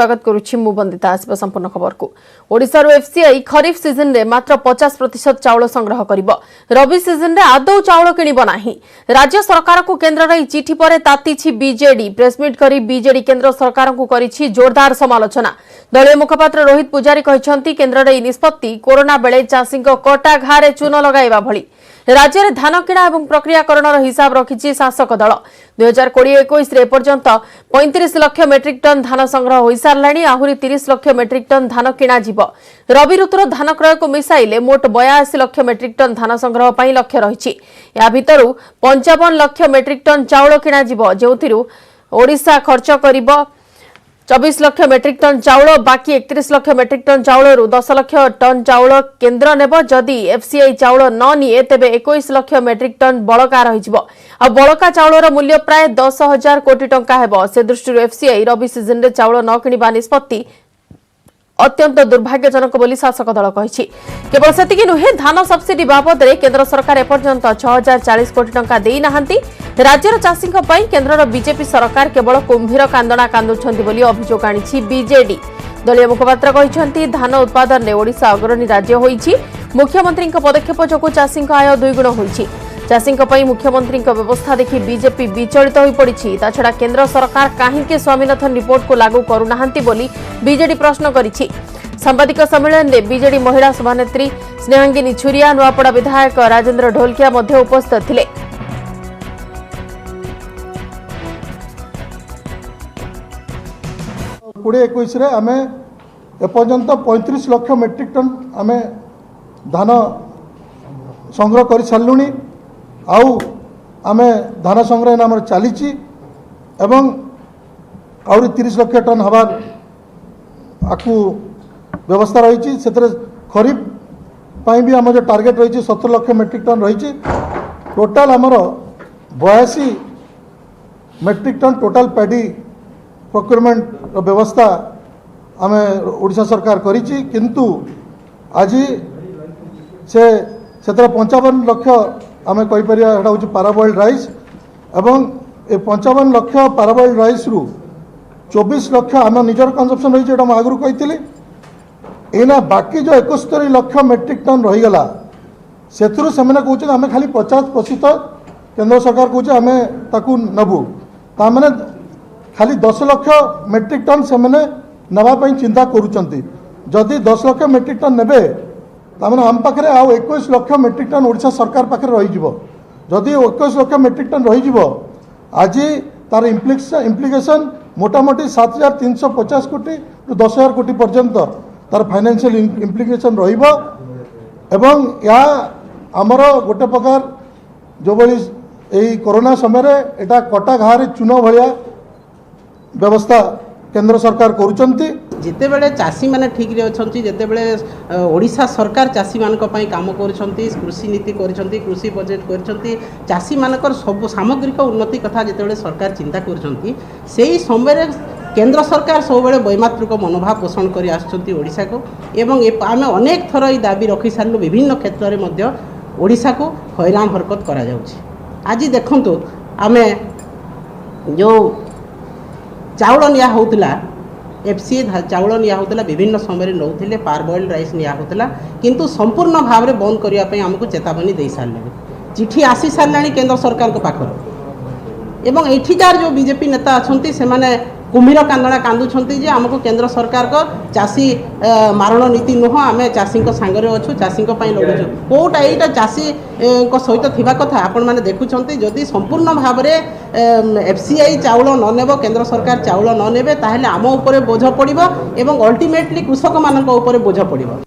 स्वागत करुछि मु बंदिता आसब संपूर्ण खबर को। ओडिसा रो एफसीआई खरीफ सीजन रे मात्र 50% चाउल संग्रह करिबो। रबी सीजन रे आदौ चाउल किनिबो नाही। राज्य सरकार को केंद्र रे चिठी परे तातीछि बीजेडी। प्रेसमिट करी बीजेडी केंद्र सरकार को करिछि जोरदार समालोचना। दलीय मुखपात्र रोहित पुजारी कहिसंती केंद्र रे निष्पत्ति कोरोना बेले चाषी कटा घारे चून लगाइबा भली। राज्य में धान किणा और प्रक्रियाकरण हिसाब रखिछि शासक दल। 2020-21 रे पर्यंत 35 लाख मेट्रिक टन धान संग्रह हो साराणी। आहरी 30 लाख मेट्रिक टन धान किणा जीव। रबी ऋतुर धान क्रय को मिसाइले मोट 82 लाख मेट्रिक टन धान संग्रह पई लक्ष्य रहिछि। या भितरु 55 लाख मेट्रिक टन चाउल किणा जीव, जेउथिरु ओडिशा खर्च करिबो 24 लाख मेट्रिक टन चाउल। बाकी 31 लाख मेट्रिक टन चाउल 10 लाख टन चाउल केंद्र नेब। जदि एफसीआई चाउल न निए तेबे 21 लाख मेट्रिक टन बळका रहिजिबो। आ बळका चाउलर मूल्य प्राय 10,000 कोटी टंका हेबो। से दृष्टि एफसीआई रबी सीजन रे चाउल न किनिबा निष्पत्ति अत्यंत दुर्भाग्यजनक बोली शासक दल कहिछि। केवल सेतिकी नुहे, धान सब्सिडी बाबद रे केंद्र सरकार एपर्यंत 6040 कोटी टंका देई नाहंती। राज्यर चाषीक पई केंद्रर बीजेपी सरकार केवल कुंभीर कांदना कांदुछंती बोली अभियोग आनिछि बीजेडी। दलीय मुखपात्र कहिसंती धान उत्पादन रे ओडिशा अग्रणी राज्य होईछि। मुख्यमंत्री पदक्षेप जोगु चाषी आय दुईगुण होईछि। चाषी मुख्यमंत्री व्यवस्था देखि बीजेपी विचलित हो पड़ी। ताछड़ा केंद्र सरकार कहीं स्वामीनाथन रिपोर्ट को लागू करूनाहांती बोली बीजेडी प्रश्न करिछि। सांबादिक सम्मेलन में बीजेडी महिला सभानेत्री स्नेहांगिनी छुरिया, नुआपड़ा विधायक राजेंद्र ढोलकिया मध्य उपस्थित थिले। कोड़े 21 रे आमे एपर्यंत 35 लाख मेट्रिक टन आमे धान संग्रह कर सारूनी। आउ आमे धान संग्रह नाम चली एवं आउरी 30 लाख टन हबार आकु व्यवस्था रही। से खरीफ पाई भी आम जो टार्गेट रही 70 लाख मेट्रिक टन रही। टोटाल आमर 82 metric ton total paddy procurement व्यवस्था आम ओडिशा सरकार करी। किंतु आज से 55 लाख आम कहीपर हूँ पाराबॉइल्ड राइस एवं 55 लाख पाराबॉइल्ड राइस रु 24 लाख आम निजर कंजप्शन रही है। आगु कही एना बाकी जो 71 लाख मेट्रिक टन रहीगला से कहते आम खाली 50% केंद्र सरकार कहते आम ताकू नबू। ताने खाली 10 लाख मेट्रिक टन से नापी चिंता करुँच। जदि 10 लाख मेट्रिक टन ने ताने आम पाखे आउ 21 लाख मेट्रिक टन ओडिशा सरकार पाखे रही। जदि 21 लाख मेट्रिक टन रही आज तार इम्प्लिकेशन मोटामोटी 7,350 कोटी टू 10,000 कोटी पर्यंत तार फाइनेंशियल इम्प्लिकेशन रहिबो। एवं या आमर गोटे प्रकार जो बड़ी यही कोरोना समय रे एटा कटा घारे चून भलिया व्यवस्था केंद्र सरकार करुचंती। जिते बेले चाषी माने ठीक रे अछंती, जिते बेले ओडिशा सरकार चाषी मानक पई काम करुचंती, कृषि नीति करुचंती, कृषि बजेट करुचंती, चाषी मानकर सब सामग्रिक उन्नति कथा जिते बेले सरकार चिंता करुचंती, सेही समय रे केंद्र सरकार सब बेले वैमात्रिक मनोभाव पोषण करी आछंती ओडिशा को। एवं आमे अनेक थर ई दाबी रखि सारलु विभिन्न क्षेत्र रे मध्य ओडिशा को हैरान हरकत करा जाउछि। आज देखंतु आमे जो चाउल निया होउतला एफसीआई चाउल निया होउतला विभिन्न समय नौथिले पारबॉइल्ड राइस निया होउतला, किंतु संपूर्ण भाव में बंद करिया पई हमको चेतावनी दे सारले। चिठी आसी सारलानी केंद्र सरकार को पाखर। एवं एठिकार जो बीजेपी नेता अछंती से माने कुम्भीर कांदना कांदुछंती जे हमको केंद्र सरकार को चाषी मारण नीति नुह, आम चाषी सांगरे अच्छु, चाषी लड़ुचु। कौटा यहीटा चाषी सहित थिबा कथा आपण माने देखुछंती। जदि संपूर्ण भाव में एफसीआई चाउल न नेब, केंद्र सरकार चाउल न नेबे, ताहेले आम उपरे बोझ पड़िबो एवं अल्टीमेटली कृषक मानक उपरे बोझ पड़िबो।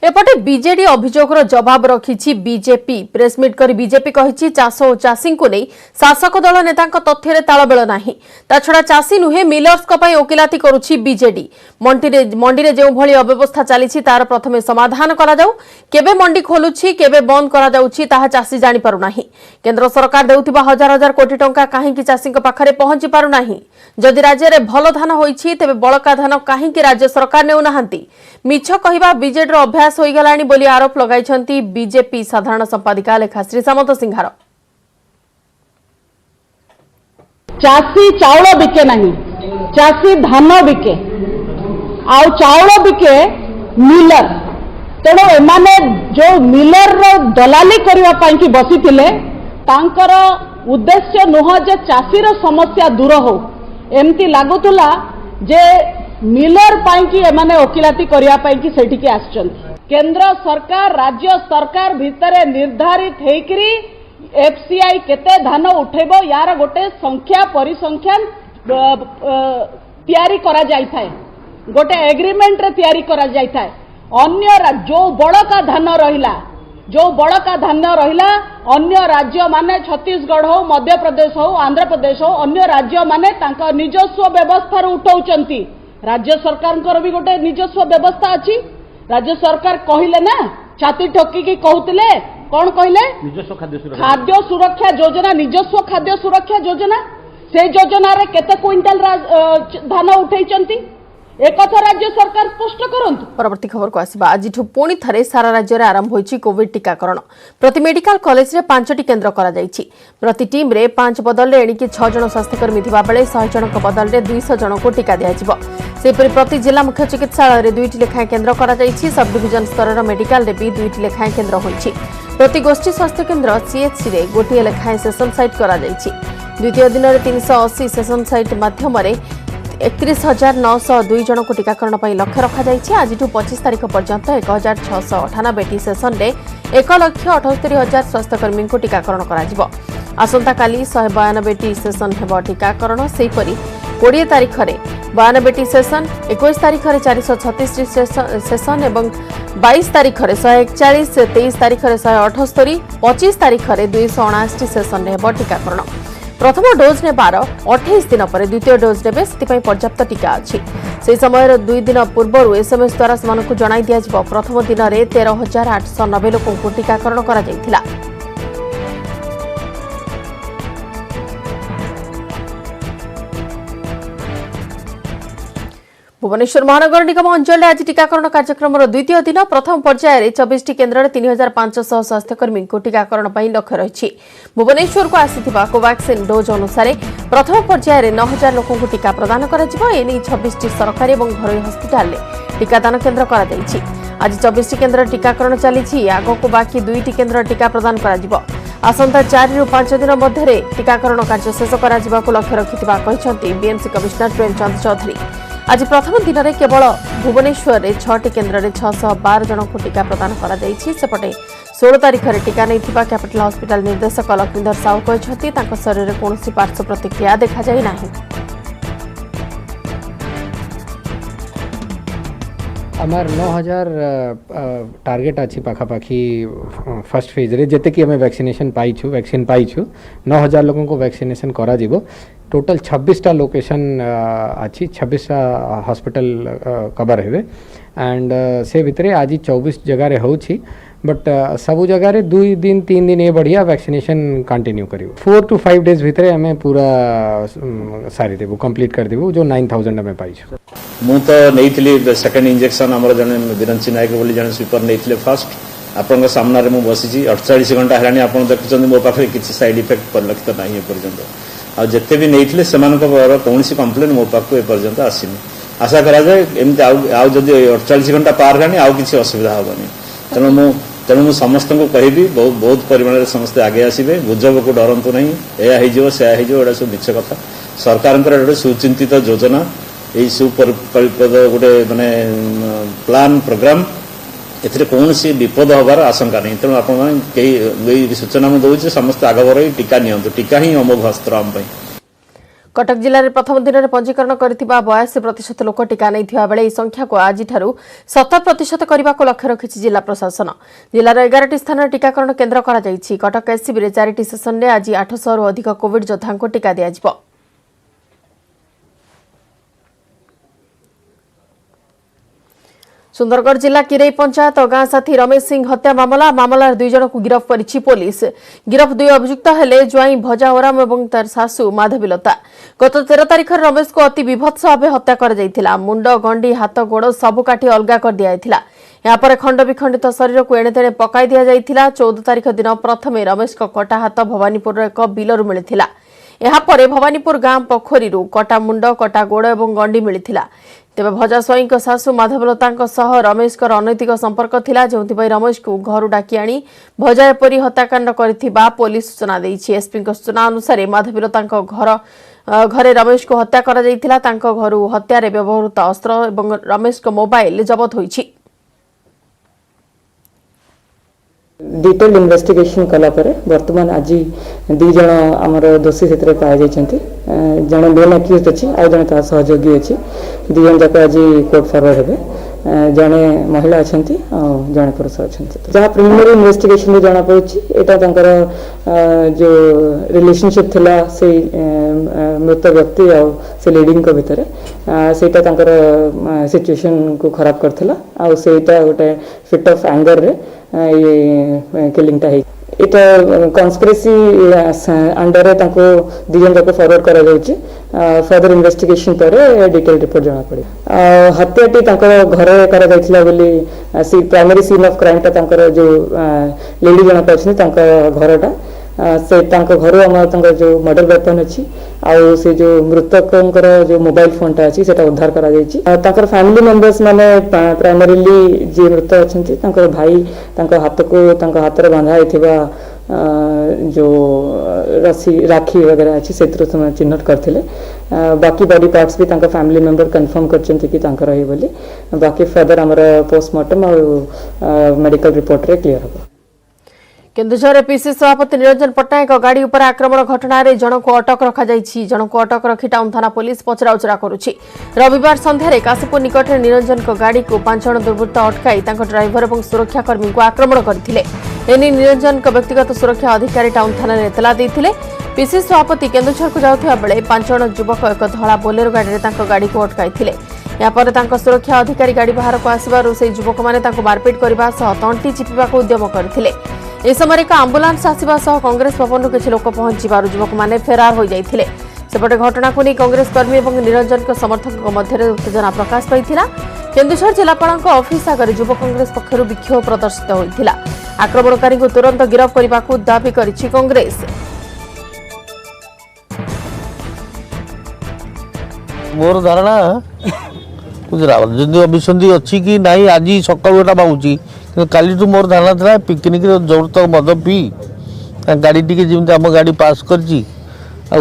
एपटे बीजेडी अभियोगर जवाब रखिछि बीजेपी। प्रेसमिट कर बीजेपी कहिछि चाष और चाषी को नहीं शासक दल नेता तथ्य तालबेल नाही। ताछड़ा चाषी नुहे मिलर्स पई ओकिलाती करुछि बीजेडी। मंडी रे जो भली अव्यवस्था चली तार प्रथमे समाधान करा जाऊ। केबे मंडी खोलुछि केबे बंद करा जाउछि ताहा चाषी जानि पारु नाही। केंद्र सरकार देउथिबा हजार हजार कोटी टंका काहेकि चाषी पाखरे पहुंची पारु नाही। जदि राज्य रे भल धान होईछि तेबे बळका धान काहेकि राज्य सरकार नेउ नाहांती। मिछ कहिबा बीजेडी रो अभ्यास होई गलानी बोली आरोप लगाइछंती बीजेपी साधारण संपादिका लेखाश्री सामंत सिंहार। चाषी चाउल बिके नहीं, चाषी धान बिके आउ चाउल बिके मिलर तेणु एमाने जो मिलर दलाली करने की बसी तांकर उद्देश्य नुह जे चाषीर समस्या दूर हो एमती लगुला जे मिलर पाई एमाने वकिलाती करने की सेठी आसचंती केंद्र सरकार राज्य सरकार भितर निर्धारित हेकरी एफसीआई केते धान उठेब यार गोटे संख्या परिसंख्यान तैयारी करा जाय थाए गोटे एग्रीमेंट रे तैयारी करा जाय थाए अन्य जो बड़का धान रहिला अन्य राज्य माने छत्तीसगढ़ हो मध्य प्रदेश हो आंध्र प्रदेश हो अन्य राज्य माने तांका निजस्व व्यवस्था उठाउचंती राज्य सरकार भी गोटे निजस्व व्यवस्था अच्छी राज्य सरकार कहले ना छाती ठोकी की कहते कौन कहले खाद्य सुरक्षा योजना निजस्व खाद्य सुरक्षा योजना से योजना रे केते क्विंटल धान उठेइचंती एक राज्य सरकार स्पष्ट करंतु। परवर्ती खबर को आसिबा आज पुणी थरे सारा राज्य रे आरंभ होईची कोविड टीकाकरण प्रति मेडिकल कॉलेज रे 5टी केन्द्र करा जाईची प्रति टीम रे 5 बदल रे एणिकी 6 जण स्वास्थ्यकर्मी थिबा बेले 100 जण को बदल रे 200 जण को टीका दिया जिवो सेपरि प्रति जिला मुख्य चिकित्सालय रे 2टी लेखाएं केन्द्र करा जाईची सब डिविजन स्तर मेडिकल रे भी 2टी लेखाएं केन्द्र होईची प्रति गोष्ठी स्वास्थ्य केन्द्र सीएचसी रे गोटिए लेखाएं सेशन साइट करा जाईची द्वितीय दिन रे 380 सेशन साइट माध्यम रे 31,902 जन को टीकाकरण पर लक्ष्य रखा जाइए आज 25 तारीख पर्यंत 1,698 सेसन में 1,78,000 स्वास्थ्यकर्मी को टीकाकरण करा आसंता काली 192 सेसन हेब टीकाकरण सेहीपरि 20 तारीख में 92 सेसन 21 तारीख में 436 सेसन और 22 तारीख में 141 23 तारीख में 178 25 तारीख में 279 सेसन हेब टीकाकरण प्रथम डोज ने 28 दिन पर द्वितीय डोज ने से पर्याप्त टीका अच्छी से समय 2 दिन पूर्व एसएमएस द्वारा से जणाई दिया प्रथम दिन में 13,890 लोक को टीकाकरण करा जायथिला। भुवनेश्वर महानगर निगम अंचल आज टीकाकरण कार्यक्रम द्वितीय दिन प्रथम पर्यायर 24 केन्द्र 3,500 स्वास्थ्यकर्मी को टीकाकरण पर लक्ष्य रही भुवनेश्वर को आसीथिबा कोवैक्सिन डोज अनुसार प्रथम पर्यायर 9,000 लोक को टीका प्रदान करा 26 सरकारी और घरोई हस्पिटाल टीकादान केन्द्र करा आज 24 केन्द्र टीकाकरण चली आग को बाकी 2टी केन्द्र टीका प्रदान करा आसंता 4 ରୁ 5 दिन मध्य टीकाकरण कार्य शेष करा लक्ष्य रखिथिबा कहिसंती बीएमसी कमिश्नर प्रेमचंद चौधरी आज प्रथम दिन में केवल भुवनेश्वर में 6टी केन्द्र में 612 जन को टीका प्रदान करा सेपटे 16 तारीख में टीका नहीं कैपिटल हॉस्पिटल निर्देशक लक्ष्मीधर साहू कहते शरीर में कौन पार्श्व प्रतिक्रिया देखा जाए नहीं। आमार 9,000 टार्गेट अच्छी पाखापाखी फर्स्ट फेज रे जेते कि हमें वैक्सीनेशन वैक्सीन पाइछु 9,000 लोगों को वैक्सीनेशन करा जीवो टोटल 26टा लोकेशन अच्छी 26टा हॉस्पिटल कवर हेबे एंड से भितरे आज 24 जगह रे होछि बट सब जगह रे 2 दिन 3 दिन ये बढ़िया वैक्सीनेशन कंटिन्यू करिवो 4 to 5 डेज भितरे हमें पूरा सारी देबो कंप्लीट कर देबो जो 9,000 हमें पाइछु। मु तो नहीं सेकेंड इंजेक्शन आम जन बिरंची नायक बोली जन स्वीपर नहीं फास्ट आपण सामना रे मु बसी 48 घंटा है आप देखुं मो पाखे किसी सैड इफेक्ट परिलक्षित ना एपर्यंत आते भी नहीं से कौन कंप्लेन मो पाक एपर्यंत आसनी आशा करा जाए एमती आदि 48 घंटा पार है आउ किसी असुविधा हेनी तेणु मु समस्त को कहि बहुत परिमाण समस्ते आगे आसबे गुजब को डरतु नहीं या से सब मिछ कथा सरकार गोटे सुचिंतित योजना यही सुपरिकल्पित गोटे माने प्लान प्रोग्राम एथिरे कौन सी विपद हबार आशंका नहीं तेणु आप सूचना मुझे दूसरे समस्त आगवर टीका नियंतु टीका ही अमोघ अस्त्र आम कटक जिले में प्रथम दिन में पंजीकरण करथिबा 82% लोक टीका नहीं बेले यह संख्या को आज 70% करने को लक्ष्य रखी जिला प्रशासन जिलार 11टी स्थान टीकाकरण केन्द्र करा जायछि कटक एससीबी रे 4टी सेसन में आज 800 रु अधिक कोविड योद्धा को टीका दिया सुंदरगढ़ जिला किरई पंचायत गां साथी रमेश सिंह हत्या मामलार 2 जन को गिरफ करिछि पुलिस गिरफ 2 अभियुक्त हेले ज्वाई भजा ओराम एवं तार सासू माधवीलता गत 13 तारीख रमेश को अति विभत्स भाव हत्या कर जायथिला मुंड गंडी हाथ गोड़ सबु काटी अलगा कर दियायथिला यापर खंड विखंडित शरीर को एणे तेणे पकाई दिया जायथिला 14 तारीख दिन प्रथमे रमेश को कटा हाथ भवानीपुर एक बिलरु मिलिथिला एहापरे भवानीपुर गां पोखरी कटा मुंड कटा गोड़ और गंडी मिलिथिला। तेबे भजा स्वाईं सासू माधवलता सह रमेश अनैतिक संपर्क थिला, जोंथिपाई रमेश को घर डाकी आनी भजा एपरी हत्याकांड करिथिबा पुलिस सूचना देइछि। एसपी सूचना अनुसार माधवलता घरे रमेश को हत्या करा जाइथिला। तांको घरु हत्या रे व्यवहृत अस्त्र और रमेश को मोबाइल जबत होइछि। डिटेल इन्वेस्टिगेशन कला परे वर्तमान आज दी जन आमर दोषी से पाई जन मेन अक्यूज अच्छी आ जन ता सहयोगी अच्छी दी जन जाक आज कोर्ट फॉरवर्ड हे जड़े महिला अच्छा जड़े पुरुष अच्छा जहाँ प्रिलिमिनरी इन्वेस्टिगेशन में जना पड़ी यहाँ जो रिलेशनशिप थिला से मृत व्यक्ति से लीडिंग को भितर से सिचुएशन को खराब करथिला आ सेटा गोटे फिट ऑफ एंगर रे ये किलिंगटा है इटा कॉन्स्पिरेसी अंडर रे ताको दिजन जाको फॉरवर्ड करा जाउची। फर्दर इन्वेस्टिगेशन पर डिटेल रिपोर्ट जना पड़े। हत्याटी ताको घरे करा जाइथिला बोली सी प्राइमरी सीन ऑफ क्राइम ता तांकर जो लेडी जना पछनी तांका घरटा से तांको घरो हमर जो मर्डर वेपन अच्छी आउ से जो मृतकंकर जो मोबाइल फोनटा अच्छी सेटा उद्धार करा जाइछि। तांकर फैमिली मेंबर्स माने प्राइमरीली जे मृत अच्छी तांकर भाई तांको हाथ को तांको हाथ रे बांधा हेथिबा जो रस्सी राखी वगैरह अच्छी से चिन्हट करथिले। बाकी बॉडी पार्ट्स भी तांका फैमिली मेंबर कंफर्म करछन्ति कि तांकर रही बोली। बाकी फर्दर हमर पोस्टमार्टम और मेडिकल रिपोर्ट रे क्लियर हो। केन्दुझर पीसी सभापति निरंजन पट्टनायक गाड़ी उपर आक्रमण घटना जन को अटक रखा जन को अटक रखी टाउन थाना पुलिस पचराउचरा करुछि। रविवार संध्यारे काशीपुर निकट में निरंजन को गाड़ी को 5 जन दुर्वृत्त अटकाई ड्राइवर और सुरक्षाकर्मी को आक्रमण करथिले। एने निरंजन को व्यक्तिगत सुरक्षा अधिकारी टाउन थाना में एतला देथिले। पीसी सभापति केन्दुझर को जाउथिबा बेले 5 जन युवक एक धला बोलेरो गाड़ी को अटकाई। यापर सुरक्षा अधिकारी गाड़ी बाहर को आसबार से युवक मैंने मारपिट करने तंटी चिपिबा उद्यम करथिले। ए समय एक आंबुलांस आसवा सह कांग्रेस भवन किसी लोक पहुंचबार युवक मैंने फेरार हो जाते। सेपटे घटना को नहीं कांग्रेस कर्मी और निरंजन समर्थकों मध्य उत्तेजना प्रकाश पाई। केन्दुझर जिलापाल ऑफिस आगे युव कांग्रेस पक्षर विक्षोभ प्रदर्शित होता। आक्रमणकारी को तुरंत गिरफ्त करने को दाबी करिछि कांग्रेस। मोर धारणा कुछ राजनीति अभिसंधि अच्छी कि नहीं आज सकाल भावुची काली मोर धारणा था पिकनिक जबरदस्त मद पी गाड़ी टी जमी आम गाड़ी पास कर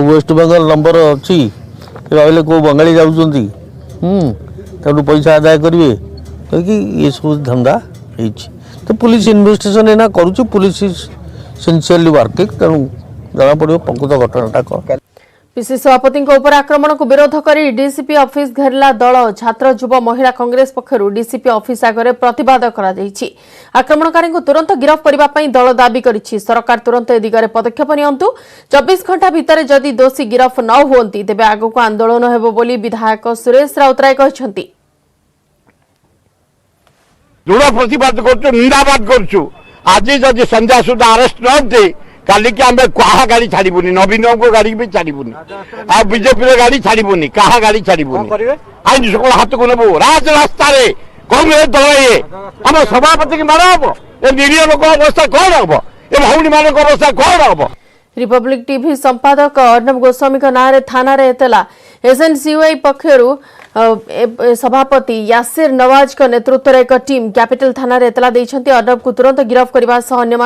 वेस्ट बेंगल नंबर अच्छी भाविले कौ बंगाली जाऊँ पैसा आदाय करेंगे तो कि ये सब धंदा है तो पुलिस इन्वेस्टिगेशन एना करुच्ची पुलिस सिंसियरली वर्किंग तेणु जना पड़ो प्रकृत घटनाटा कौन। पीसी सभापति आक्रमण को विरोध कर डीसीपी ऑफिस घेरला दल छात्र युव महिला कांग्रेस पक्षर डीसीपी ऑफिस आगे प्रतिवाद कराଯାଇଛି। आक्रमणकारी को तुरंत गिरफ्त करने दल दाबी करिछि। सरकार तुरंत ए दिगरे पदक्षेप नियंतु। 24 घंटा भितर जदि दोषी गिरफ्त न हुअन्ति तेबे आगको आंदोलन हेबो बोली विधायक सुरेश राउतराय कहछन्ति। दृढ़ प्रतिवाद करछु निंदाबाद करछु। आज जदि संध्या सुधा अरेस्ट नहोते काली कि आम क्या गाड़ी छाड़बूनी नवीन को गाड़ी भी छाड़बूनी आ बीजेपी गाड़ी छाड़बूनी क्या गाड़ी छाड़बूनी आज सकल हाथ को नबू राज रास्ता कांग्रेस दल ये आम सभापति की मार हम ये निरीह लोक अवस्था कौन हम ये भौणी मान अवस्था कौन हम। रिपब्लिक टीवी संपादक अर्णब गोस्वामी नारे थाना एतला एसएनसीयूआई पक्षर सभापति यासिर नवाज नेतृत्व एक टीम कैपिटल थाना एतला देइछन्ति। अर्णब को तुरंत गिरफ्त करने सह अन्य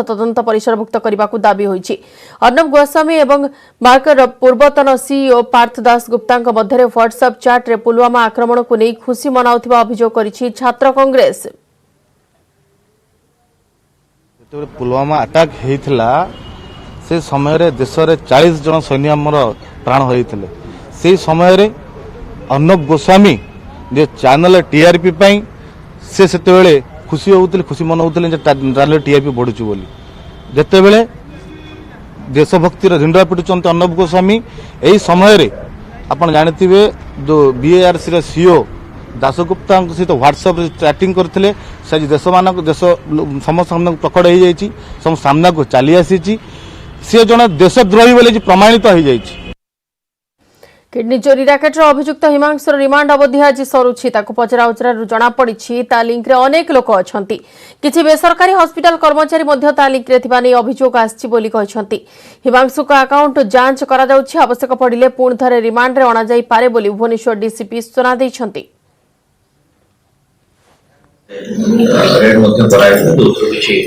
तदंत परिसरभुक्त करने को दाबी होइछि। अर्णब गोस्वामी एवं मार्कर पूर्वतन सीईओ पार्थ दास गुप्ता मध्य व्हाट्सएप चैट रे पुलवामा आक्रमण को नहीं खुशी मनाउथिबा अभियोग करिछि छात्र कांग्रेस। पुलवामा अटैक हेइथिला से समय देश में 40 जन सैन्य आमर प्राण होते से समय अर्णब गोस्वामी जे चैनल टीआरपी से खुशी होते खुशी मनाते चैनल टीआरपी बढ़ुची बोली जितेबले देशभक्तिर झंडा पिटुंट अर्णब गोस्वामी यही समय आपड़ जानते जो बीएआरसी सीओ दासगुप्ता सहित व्हाट्सएप चैटिंग करते देश मान देश समस्त प्रकट हो जाए सामना को चली आसी सी जन देशद्रोही बोले प्रमाणित हो जाए। किडनी चोरी रैकेटर अभियुक्त हिमांशुर रिमांड अवधि आज सरुछि ताकू पचरा उचरा जना पड़ी ता लिंक रे अनेक लोक अछंती किछि बेसरकारी हॉस्पिटल कर्मचारी मध्य ता लिंक रे थिबा नै अभियोग आछि बोली कहछंती हिमांशु का अकाउंट जांच करा जाउछि आवश्यक पड़िले पुण थरे रिमांड रे अना जाई पारे बोली भुवनेश्वर डीसीपी सूचना दैछंती रेड मध्य कराइले दोसरो किछि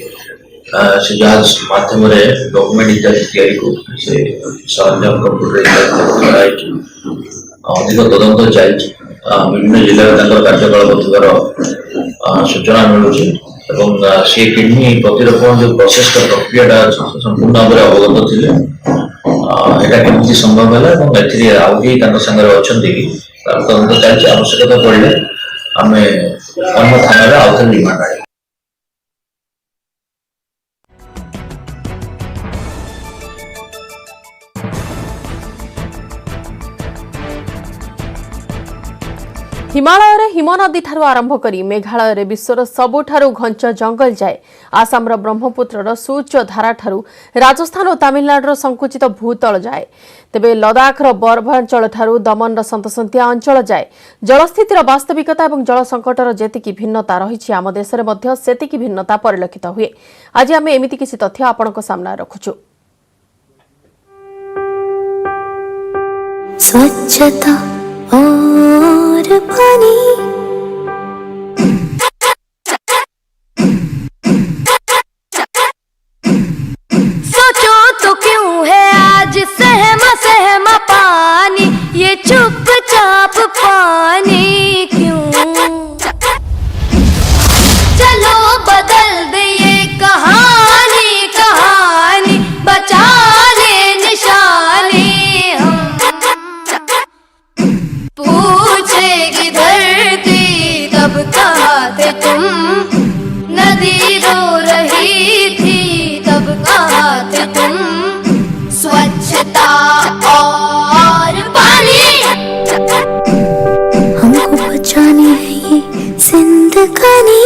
से जांच माध्यम रे डॉक्यूमेंट इत्यादि तैयारी को से सरंजाम कंप्यूटर इत्यादि कराइछि अधिक तदंत चलछि विभिन्न जिला कार्यकाल बदलार सूचना मिलुछि एवं से किडनी प्रतिरोपण जो प्रोसेस का प्रक्रिया संपूर्ण भाव अवगत थिले एटा केमति संभव है और एथिरे आउगी तांको संगे अछंती कि तदंत चलछि आवश्यकता पड़िले आमे अन्य थाना रे आउथर रिमांड आइ हिमालय रे हिमनदी ठारू आरंभ करी मेघालय रे विश्वर सबुठारू घंच जंगल जाए आसाम रो ब्रह्मपुत्र सूर्य धारा ठारू राजस्थान और तमिलनाडु संकुचित भूतल जाए तेबे लदाख रो बर्फांचल ठारू दमन रो सन्तसंतिया अंचल जाए जलस्थितिर वास्तविकता और जल संकटर जेतिकी भिन्नता रही आम देश में मध्य सेतिकी भिन्नता परिलक्षित हुए आज आम एमिति किछि तथ्य आपणक सामना रखुछु स्वच्छता और पानी सोचो तो क्यों है आज सहमा सहमा पानी ये चुपचाप पानी क्यों चलो बदल दे ये कहानी कहानी बचा ले निशानी पूछेगी धरती तब कहाँ थे तुम नदी रो रही थी तब कहाँ थे तुम स्वच्छता और पानी हमको बचानी है ये जिंदगानी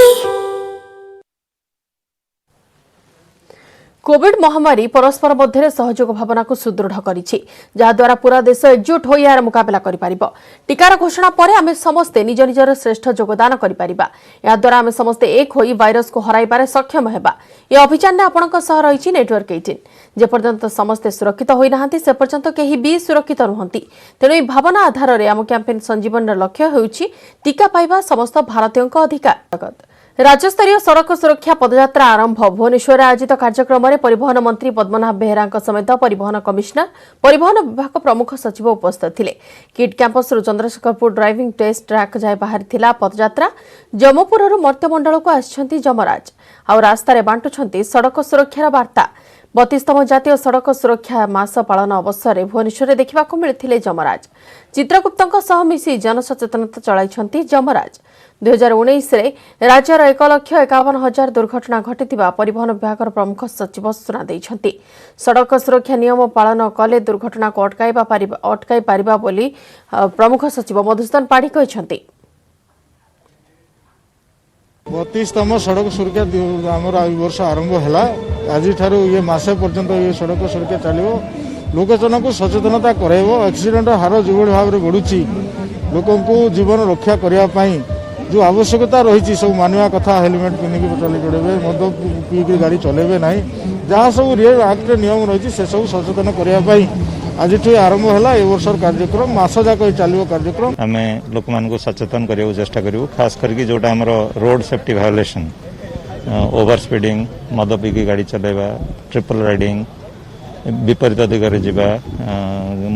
कोविड महामारी परस्पर मध्य सहयोग भावना को सुदृढ़ करिछि जहाद्वारा पूरा देश एकजुट हो यार मुकाबला करि परिबो टीकार घोषणा परे आमे समस्ते निज निजर श्रेष्ठ योगदान करि परिबा याद्वारा आमे समस्ते एक होई वायरस को हराई पारे सक्षम हेबा ए अभियान ने आपनक सह रहिछि नेटवर्क 18 जे पर्यंत समस्ते सुरक्षित होई नाहंती से पर्यंत केही भी सुरक्षित रहंती तेनु ई भावना आधार रे आम कैंपेन संजीवन लक्ष्य हेउछि टीका पाइबा समस्त भारतीयक अधिकार राज्यस्तरीय सड़क सुरक्षा पदयात्रा आरंभ भुवनेश्वर आयोजित कार्यक्रम में परिवहन मंत्री पद्मनाभ बेहेरा समेत परिवहन कमिशनर परिवहन विभाग प्रमुख सचिव उपस्थित थे KIIT campus Chandrasekharpur driving test track जाए बाहरी पदयात्रा जम्मूपुर मर्त्यमंडल को आसिछंती जमराज आउ रास्तार बांटुछंती सड़क सुरक्षार वार्ता 32तम जातीय सड़क सुरक्षा मास पालन अवसर में भुवनेश्वर देखा मिलते जमराज चित्रगुप्तों सह मिसी जनसचेतनता चलाइछंती जमराज 2019 रे राज्यर 1,51,000 दुर्घटना घटिथिबा परिवहन विभाग प्रमुख सचिव सूचना दैछंती सड़क सुरक्षा नियम पालन कले दुर्घटना को अटकाई पारिबा बोली प्रमुख सचिव मधुसूदन पाढ़ी कहछंती 32तम सड़क सुरक्षा आमर वर्ष आरंभ है आज ये मासे पर्यंत ये सड़क सुरक्षा चलो लोकजन को सचेतनता कराइब एक्सीडेंट हार जो भाव में बढ़ुची लोक जीवन रक्षा करने जो आवश्यकता रही सब मानवा कथा हेलमेट पिंधिकी चले चढ़े मद पीक गाड़ी चलेबे ना जहाँ सब रियल एक्ट नियम रही से सब सचेतन करने आज आरंभ है ए वर्ष कार्यक्रम मास जाक चलो कार्यक्रम आम लोक मान सचेतन करने चेष्टा करूँ खास करके जोटा आम road safety violation over speeding मद पीकी गाड़ी चलेबा ट्रिपल राइडिंग विपरीत दिगरे जावा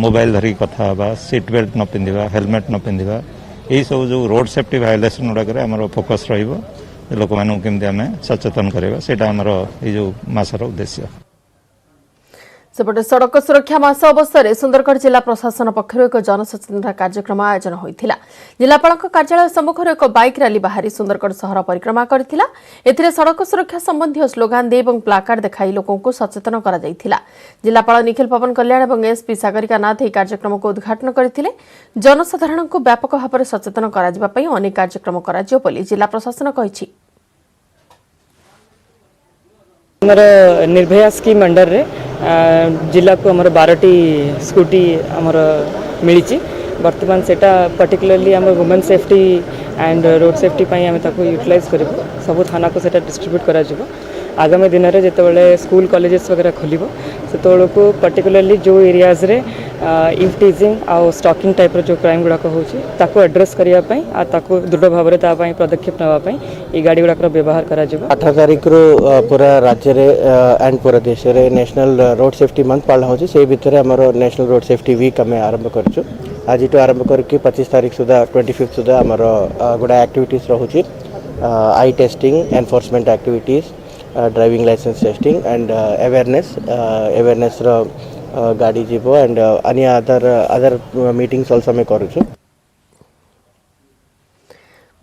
मोबाइल धरिक कथा हवा सीट बेल्ट न पिंधा हेलमेट न पिंधा यही सब जो रोड सेफ्टी भायोलेसन गुड़ाक आम फोकस रोक मानू केमती आम सचेतन करवा सेटा आमर ये जो मासर उद्देश्य सेपटे सड़क सुरक्षा मास अवसर में सुंदरगढ़ जिला प्रशासन पक्षर एक जनसचेतना कार्यक्रम आयोजन होता जिलापाल कार्यालय सम्मुखर एक बाइक रैली बाहरी सुंदरगढ़ सहर परिक्रमा करथिला एथिरे सड़क सुरक्षा संबंधी स्लोगान दे और प्लाकार्ड देखाई लोकों को सचेतन करा जायथिला जिलापाल निखिल पवन कल्याण और एसपी सागरिका नाथ यह कार्यक्रम को उद्घाटन करथिले जनसाधारण को व्यापक भाव में सचेतन करा जिबा पई अनेक कार्यक्रम करा जियो बोली जिला प्रशासन कहिछि निर्भया स्कीम अंडर रे जिला को 12टी स्कूटी मिली बर्तमान सेटा पर्टिकुलरली आम women safety and road safety आम यूटिलाइज कर सब थाना को सेटा डिस्ट्रीब्यूट करा आगामी दिन में जितेबाला स्कूल कॉलेजेस वगैरह खोल से को पर्टिकुलरली जो एरियाज रे इवटीजिंग आउ स्टॉकिंग टाइप जो क्राइम गुड़ाक होता एड्रेस करने दृढ़ भाव में पदक्षेप नापी ये गाड़ी गुड़ाक व्यवहार करा 18 तारिख रु पूरा राज्य रे एंड पूरा देश रे नेशनल रोड सेफ्टी मंथ पालन हो से भितर आमर नेशनल रोड सेफ्टी वीक आम आरंभ करूँ आज आरंभ करके 25 तारिख सुधा 25 सुधा आमर गुड़ा एक्टिविटीज रोचे आई testing enforcement activities driving licence testing and awareness गाड़ी जीवो एंड अन्य अदर मीटिंग्स ऑल्सो में करूँ।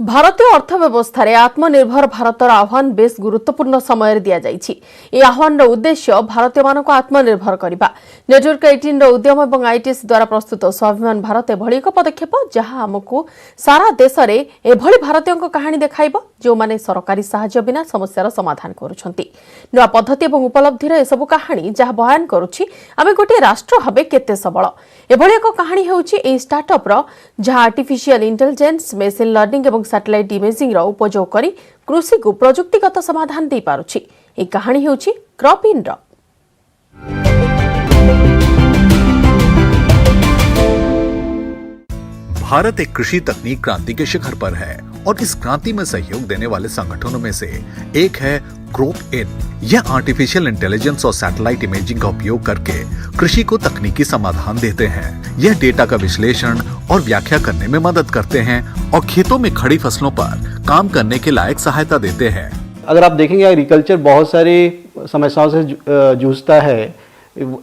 भारतीय अर्थव्यवस्था रे आत्मनिर्भर भारतर आह्वान बेस गुरुत्वपूर्ण समय दिया जाइछि। ए आह्वान उद्देश्य भारतीय मानक आत्मनिर्भर करबा। नेटवर्क 18 उद्यम और आईटीएस द्वारा प्रस्तुत स्वाभिमान भारत एभली एक पदक्षेप जहां हमकु सारा देश रे एभली भारतीयों कहानी देखाइबो जो माने सरकारी सहायता बिना समस्यार समाधान करूछंती। नुआ पद्धति और उपलब्धिर एसबु कहानी जहां बयान करूछि आमे गोटे राष्ट्र हबे केते सबल। एभली एक कहानी हेउछि ए स्टार्टअप रो जहां आर्टिफिशियल इंटेलिजेंस मशीन लर्निंग और सैटेलाइट इमेजिंग रो उपयोग करी कृषि को प्रजुक्तिगत समाधान दे पारुछि। ए कहानी हेउछि क्रॉप इन रो। भारत एक कृषि तकनीक क्रांति के शिखर पर है और इस क्रांति में सहयोग देने वाले संगठनों में से एक है क्रॉप इन। यह आर्टिफिशियल इंटेलिजेंस और सैटेलाइट इमेजिंग का उपयोग करके कृषि को तकनीकी समाधान देते हैं। यह डेटा का विश्लेषण और व्याख्या करने में मदद करते हैं और खेतों में खड़ी फसलों पर काम करने के लायक सहायता देते हैं। अगर आप देखेंगे एग्रीकल्चर बहुत सारी समस्याओं से जूझता है,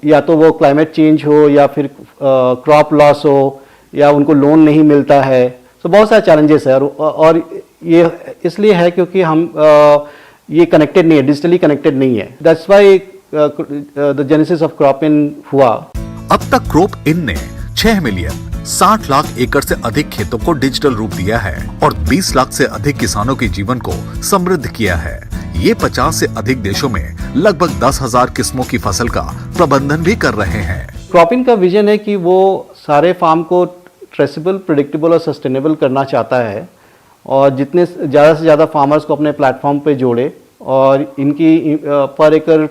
या तो वो क्लाइमेट चेंज हो या फिर क्रॉप लॉस हो या उनको लोन नहीं मिलता है, तो बहुत सारे चैलेंजेस है। और ये इसलिए है क्योंकि हम ये कनेक्टेड नहीं है, डिजिटली कनेक्टेड नहीं है। That's why the genesis of crop in हुआ। अब तक क्रॉप इन ने 6 मिलियन 60 लाख एकड़ से अधिक खेतों को डिजिटल रूप दिया है और 20 लाख से अधिक किसानों के जीवन को समृद्ध किया है। ये 50 से अधिक देशों में लगभग 10,000 किस्मों की फसल का प्रबंधन भी कर रहे हैं। क्रॉपिंग का विजन है कि वो सारे फार्म को ट्रेसेबल, प्रेडिक्टेबल और सस्टेनेबल करना चाहता है और जितने ज़्यादा से ज़्यादा फार्मर्स को अपने प्लेटफॉर्म पे जोड़े और इनकी पर एकड़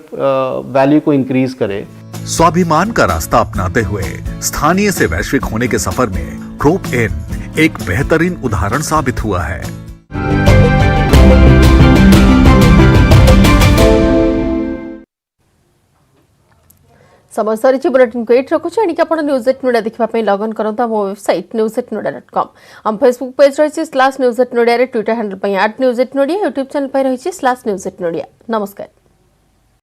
वैल्यू को इंक्रीज करे। स्वाभिमान का रास्ता अपनाते हुए स्थानीय से वैश्विक होने के सफर में क्रॉप इन एक बेहतरीन उदाहरण साबित हुआ है। समय सरी बुलेटिन को एट रखुच्छे एणिक आप न्यूज एट मीडिया देखा लगन करते आम वेबसाइट newsatmedia.com। आम फेसबुक पेज रही /newsatmedia, Twitter handle @newsatmedia, YouTube channel रही /newsatmedia। नमस्कार।